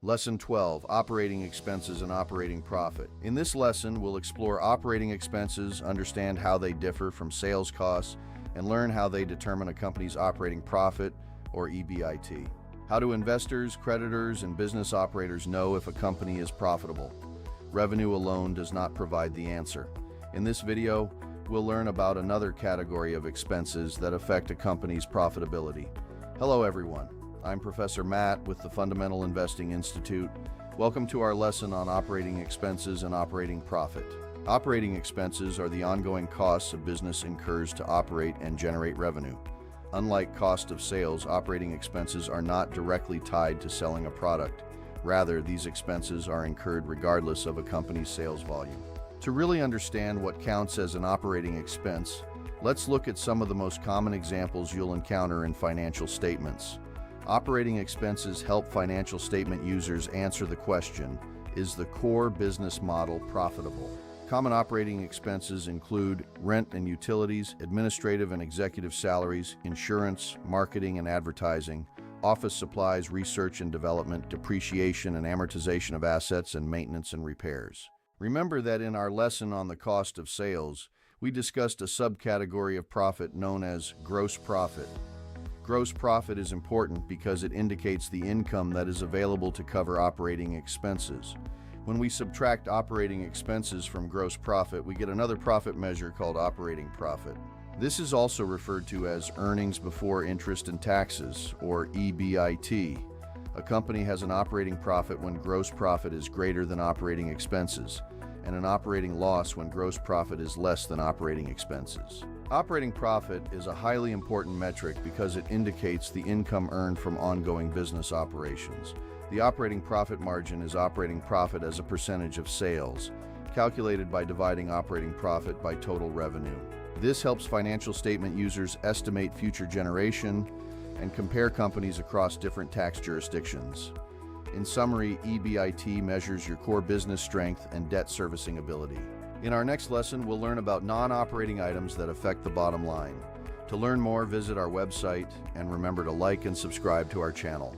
Lesson 12, Operating Expenses and Operating Profit. In this lesson, we'll explore operating expenses, understand how they differ from sales costs, and learn how they determine a company's operating profit, or EBIT. How do investors, creditors, and business operators know if a company is profitable? Revenue alone does not provide the answer. In this video, we'll learn about another category of expenses that affect a company's profitability. Hello everyone, I'm Professor Matt with the Fundamental Investing Institute. Welcome to our lesson on operating expenses and operating profit. Operating expenses are the ongoing costs a business incurs to operate and generate revenue. Unlike cost of sales, operating expenses are not directly tied to selling a product. Rather, these expenses are incurred regardless of a company's sales volume. To really understand what counts as an operating expense, let's look at some of the most common examples you'll encounter in financial statements. Operating expenses help financial statement users answer the question, is the core business model profitable? Common operating expenses include rent and utilities, administrative and executive salaries, insurance, marketing and advertising, office supplies, research and development, depreciation and amortization of assets, and maintenance and repairs. Remember that in our lesson on the cost of sales, we discussed a subcategory of profit known as gross profit. Gross profit is important because it indicates the income that is available to cover operating expenses. When we subtract operating expenses from gross profit, we get another profit measure called operating profit. This is also referred to as earnings before interest and taxes, or EBIT. A company has an operating profit when gross profit is greater than operating expenses, and an operating loss when gross profit is less than operating expenses. Operating profit is a highly important metric because it indicates the income earned from ongoing business operations. The operating profit margin is operating profit as a percentage of sales, calculated by dividing operating profit by total revenue. This helps financial statement users estimate future generation and compare companies across different tax jurisdictions. In summary, EBIT measures your core business strength and debt servicing ability. In our next lesson, we'll learn about non-operating items that affect the bottom line. To learn more, visit our website, and remember to like and subscribe to our channel.